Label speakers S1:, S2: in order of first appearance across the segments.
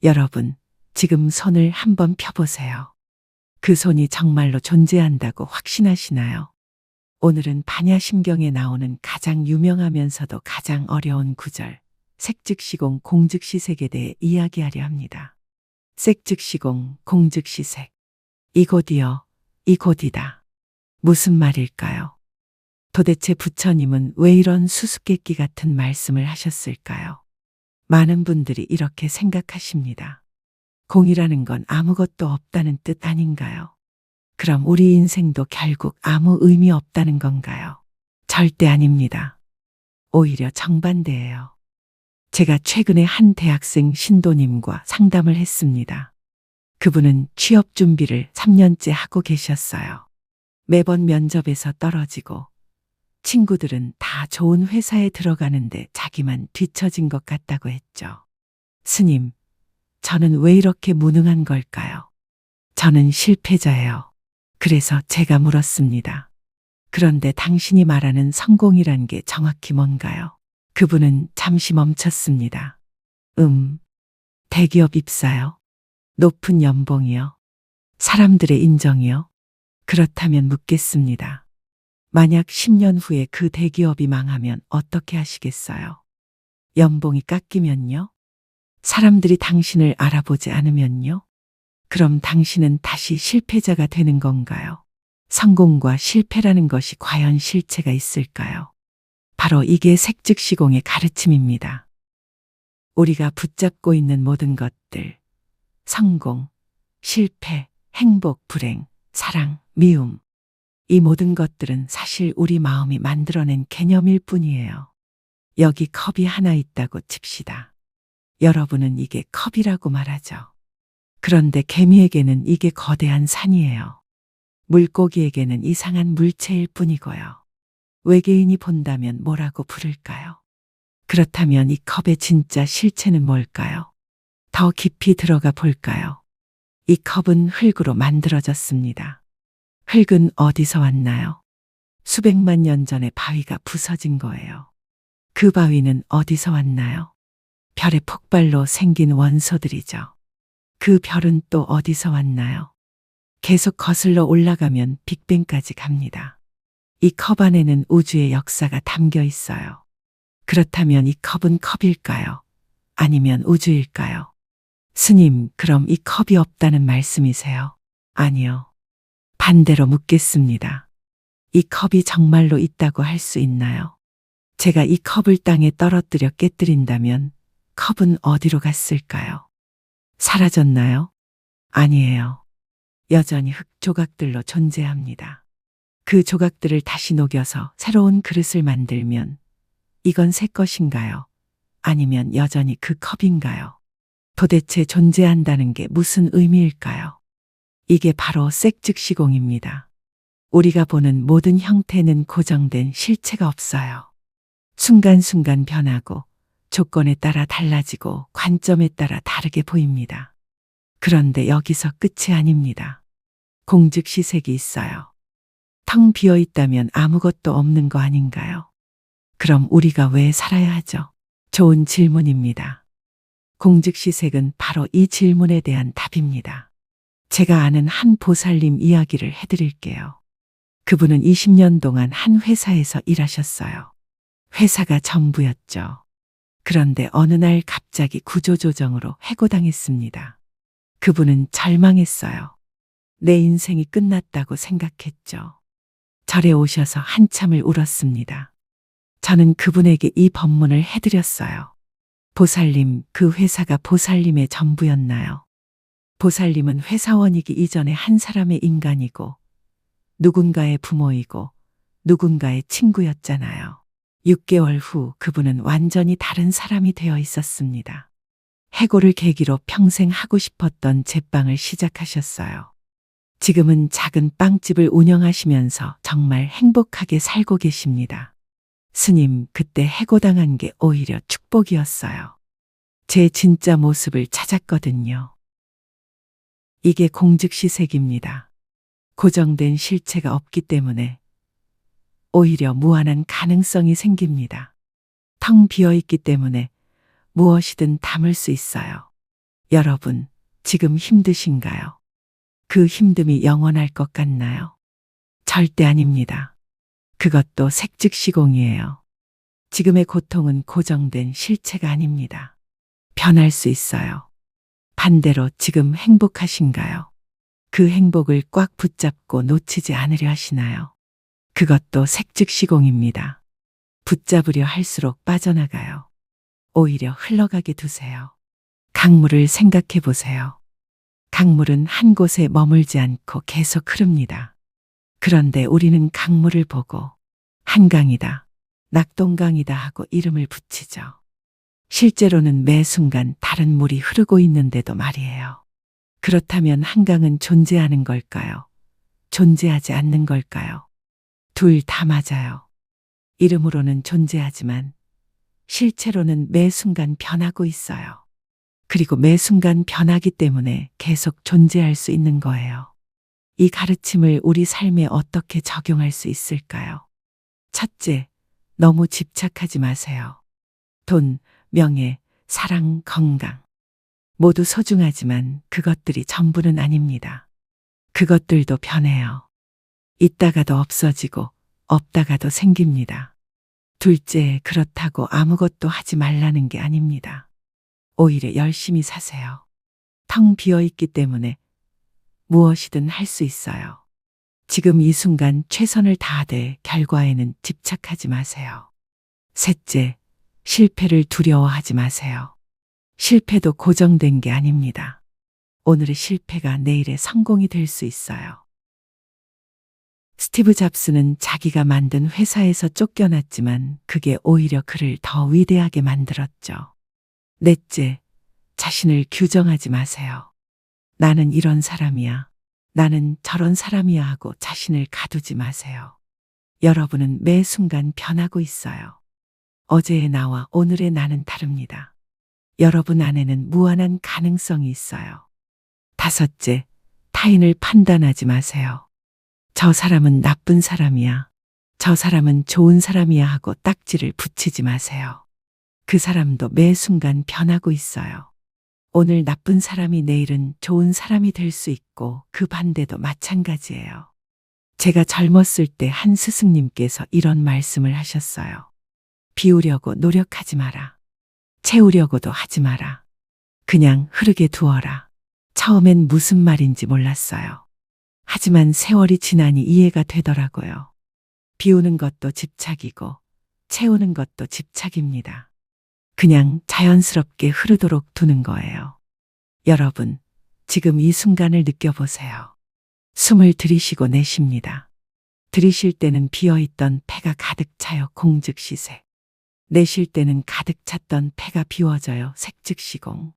S1: 여러분, 지금 손을 한번 펴보세요. 그 손이 정말로 존재한다고 확신하시나요? 오늘은 반야심경에 나오는 가장 유명하면서도 가장 어려운 구절, 색즉시공 공즉시색에 대해 이야기하려 합니다. 색즉시공 공즉시색. 이곳이여, 이곳이다. 무슨 말일까요? 도대체 부처님은 왜 이런 수수께끼 같은 말씀을 하셨을까요? 많은 분들이 이렇게 생각하십니다. 공이라는 건 아무것도 없다는 뜻 아닌가요? 그럼 우리 인생도 결국 아무 의미 없다는 건가요? 절대 아닙니다. 오히려 정반대예요. 제가 최근에 한 대학생 신도님과 상담을 했습니다. 그분은 취업 준비를 3년째 하고 계셨어요. 매번 면접에서 떨어지고 친구들은 다 좋은 회사에 들어가는데 자기만 뒤처진 것 같다고 했죠. 스님, 저는 왜 이렇게 무능한 걸까요? 저는 실패자예요. 그래서 제가 물었습니다. 그런데 당신이 말하는 성공이란 게 정확히 뭔가요? 그분은 잠시 멈췄습니다. 대기업 입사요? 높은 연봉이요? 사람들의 인정이요? 그렇다면 묻겠습니다. 만약 10년 후에 그 대기업이 망하면 어떻게 하시겠어요? 연봉이 깎이면요? 사람들이 당신을 알아보지 않으면요? 그럼 당신은 다시 실패자가 되는 건가요? 성공과 실패라는 것이 과연 실체가 있을까요? 바로 이게 색즉시공의 가르침입니다. 우리가 붙잡고 있는 모든 것들, 성공, 실패, 행복, 불행, 사랑, 미움, 이 모든 것들은 사실 우리 마음이 만들어낸 개념일 뿐이에요. 여기 컵이 하나 있다고 칩시다. 여러분은 이게 컵이라고 말하죠. 그런데 개미에게는 이게 거대한 산이에요. 물고기에게는 이상한 물체일 뿐이고요. 외계인이 본다면 뭐라고 부를까요? 그렇다면 이 컵의 진짜 실체는 뭘까요? 더 깊이 들어가 볼까요? 이 컵은 흙으로 만들어졌습니다. 흙은 어디서 왔나요? 수백만 년 전에 바위가 부서진 거예요. 그 바위는 어디서 왔나요? 별의 폭발로 생긴 원소들이죠. 그 별은 또 어디서 왔나요? 계속 거슬러 올라가면 빅뱅까지 갑니다. 이 컵 안에는 우주의 역사가 담겨 있어요. 그렇다면 이 컵은 컵일까요? 아니면 우주일까요? 스님, 그럼 이 컵이 없다는 말씀이세요? 아니요. 반대로 묻겠습니다. 이 컵이 정말로 있다고 할 수 있나요? 제가 이 컵을 땅에 떨어뜨려 깨뜨린다면 컵은 어디로 갔을까요? 사라졌나요? 아니에요. 여전히 흙 조각들로 존재합니다. 그 조각들을 다시 녹여서 새로운 그릇을 만들면 이건 새 것인가요? 아니면 여전히 그 컵인가요? 도대체 존재한다는 게 무슨 의미일까요? 이게 바로 색즉시공입니다. 우리가 보는 모든 형태는 고정된 실체가 없어요. 순간순간 변하고 조건에 따라 달라지고 관점에 따라 다르게 보입니다. 그런데 여기서 끝이 아닙니다. 공즉시색이 있어요. 텅 비어 있다면 아무것도 없는 거 아닌가요? 그럼 우리가 왜 살아야 하죠? 좋은 질문입니다. 공즉시색은 바로 이 질문에 대한 답입니다. 제가 아는 한 보살님 이야기를 해드릴게요. 그분은 20년 동안 한 회사에서 일하셨어요. 회사가 전부였죠. 그런데 어느 날 갑자기 구조조정으로 해고당했습니다. 그분은 절망했어요. 내 인생이 끝났다고 생각했죠. 절에 오셔서 한참을 울었습니다. 저는 그분에게 이 법문을 해드렸어요. 보살님, 그 회사가 보살님의 전부였나요? 보살님은 회사원이기 이전에 한 사람의 인간이고 누군가의 부모이고 누군가의 친구였잖아요. 6개월 후 그분은 완전히 다른 사람이 되어 있었습니다. 해고를 계기로 평생 하고 싶었던 제빵을 시작하셨어요. 지금은 작은 빵집을 운영하시면서 정말 행복하게 살고 계십니다. 스님, 그때 해고당한 게 오히려 축복이었어요. 제 진짜 모습을 찾았거든요. 이게 공즉시색입니다. 고정된 실체가 없기 때문에 오히려 무한한 가능성이 생깁니다. 텅 비어 있기 때문에 무엇이든 담을 수 있어요. 여러분, 지금 힘드신가요? 그 힘듦이 영원할 것 같나요? 절대 아닙니다. 그것도 색즉시공이에요. 지금의 고통은 고정된 실체가 아닙니다. 변할 수 있어요. 반대로 지금 행복하신가요? 그 행복을 꽉 붙잡고 놓치지 않으려 하시나요? 그것도 색즉시공입니다. 붙잡으려 할수록 빠져나가요. 오히려 흘러가게 두세요. 강물을 생각해 보세요. 강물은 한 곳에 머물지 않고 계속 흐릅니다. 그런데 우리는 강물을 보고 한강이다, 낙동강이다 하고 이름을 붙이죠. 실제로는 매 순간 다른 물이 흐르고 있는데도 말이에요. 그렇다면 한강은 존재하는 걸까요? 존재하지 않는 걸까요? 둘 다 맞아요. 이름으로는 존재하지만 실체로는 매 순간 변하고 있어요. 그리고 매 순간 변하기 때문에 계속 존재할 수 있는 거예요. 이 가르침을 우리 삶에 어떻게 적용할 수 있을까요? 첫째, 너무 집착하지 마세요. 돈, 명예, 사랑, 건강. 모두 소중하지만 그것들이 전부는 아닙니다. 그것들도 변해요. 있다가도 없어지고 없다가도 생깁니다. 둘째, 그렇다고 아무것도 하지 말라는 게 아닙니다. 오히려 열심히 사세요. 텅 비어 있기 때문에 무엇이든 할 수 있어요. 지금 이 순간 최선을 다하되 결과에는 집착하지 마세요. 셋째, 실패를 두려워하지 마세요. 실패도 고정된 게 아닙니다. 오늘의 실패가 내일의 성공이 될 수 있어요. 스티브 잡스는 자기가 만든 회사에서 쫓겨났지만 그게 오히려 그를 더 위대하게 만들었죠. 넷째, 자신을 규정하지 마세요. 나는 이런 사람이야. 나는 저런 사람이야 하고 자신을 가두지 마세요. 여러분은 매 순간 변하고 있어요. 어제의 나와 오늘의 나는 다릅니다. 여러분 안에는 무한한 가능성이 있어요. 다섯째, 타인을 판단하지 마세요. 저 사람은 나쁜 사람이야. 저 사람은 좋은 사람이야 하고 딱지를 붙이지 마세요. 그 사람도 매 순간 변하고 있어요. 오늘 나쁜 사람이 내일은 좋은 사람이 될 수 있고 그 반대도 마찬가지예요. 제가 젊었을 때 한 스승님께서 이런 말씀을 하셨어요. 비우려고 노력하지 마라. 채우려고도 하지 마라. 그냥 흐르게 두어라. 처음엔 무슨 말인지 몰랐어요. 하지만 세월이 지나니 이해가 되더라고요. 비우는 것도 집착이고 채우는 것도 집착입니다. 그냥 자연스럽게 흐르도록 두는 거예요. 여러분, 지금 이 순간을 느껴보세요. 숨을 들이쉬고 내쉽니다. 들이쉴 때는 비어있던 폐가 가득 차요. 공즉시색. 내쉴 때는 가득 찼던 폐가 비워져요. 색즉시공.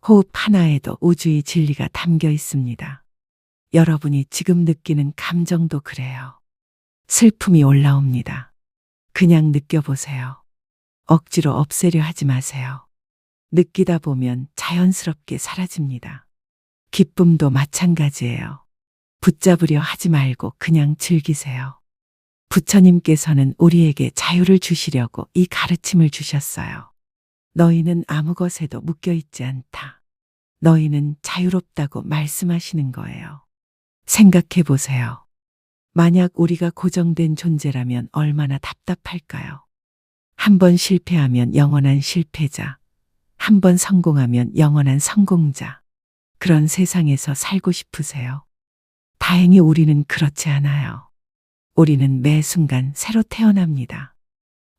S1: 호흡 하나에도 우주의 진리가 담겨 있습니다. 여러분이 지금 느끼는 감정도 그래요. 슬픔이 올라옵니다. 그냥 느껴보세요. 억지로 없애려 하지 마세요. 느끼다 보면 자연스럽게 사라집니다. 기쁨도 마찬가지예요. 붙잡으려 하지 말고 그냥 즐기세요. 부처님께서는 우리에게 자유를 주시려고 이 가르침을 주셨어요. 너희는 아무 것에도 묶여있지 않다. 너희는 자유롭다고 말씀하시는 거예요. 생각해 보세요. 만약 우리가 고정된 존재라면 얼마나 답답할까요? 한 번 실패하면 영원한 실패자, 한 번 성공하면 영원한 성공자. 그런 세상에서 살고 싶으세요? 다행히 우리는 그렇지 않아요. 우리는 매 순간 새로 태어납니다.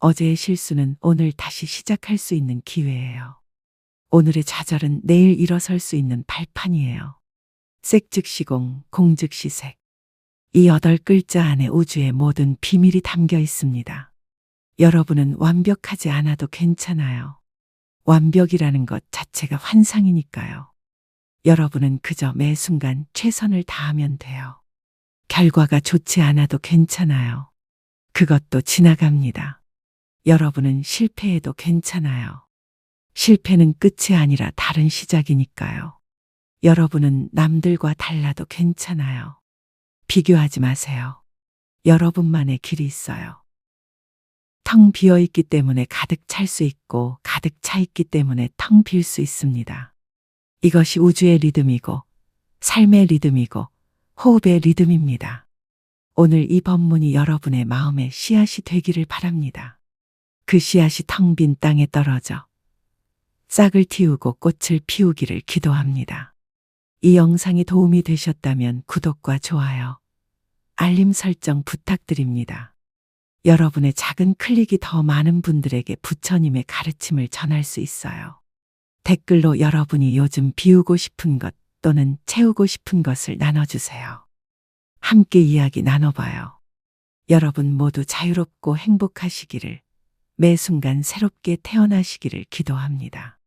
S1: 어제의 실수는 오늘 다시 시작할 수 있는 기회예요. 오늘의 좌절은 내일 일어설 수 있는 발판이에요. 색즉시공, 공즉시색. 이 8글자 안에 우주의 모든 비밀이 담겨 있습니다. 여러분은 완벽하지 않아도 괜찮아요. 완벽이라는 것 자체가 환상이니까요. 여러분은 그저 매 순간 최선을 다하면 돼요. 결과가 좋지 않아도 괜찮아요. 그것도 지나갑니다. 여러분은 실패해도 괜찮아요. 실패는 끝이 아니라 다른 시작이니까요. 여러분은 남들과 달라도 괜찮아요. 비교하지 마세요. 여러분만의 길이 있어요. 텅 비어 있기 때문에 가득 찰 수 있고 가득 차 있기 때문에 텅 빌 수 있습니다. 이것이 우주의 리듬이고 삶의 리듬이고 호흡의 리듬입니다. 오늘 이 법문이 여러분의 마음의 씨앗이 되기를 바랍니다. 그 씨앗이 텅 빈 땅에 떨어져 싹을 틔우고 꽃을 피우기를 기도합니다. 이 영상이 도움이 되셨다면 구독과 좋아요, 알림 설정 부탁드립니다. 여러분의 작은 클릭이 더 많은 분들에게 부처님의 가르침을 전할 수 있어요. 댓글로 여러분이 요즘 비우고 싶은 것 또는 채우고 싶은 것을 나눠주세요. 함께 이야기 나눠봐요. 여러분 모두 자유롭고 행복하시기를, 매 순간 새롭게 태어나시기를 기도합니다.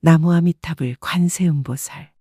S1: 나무아미타불 관세음보살.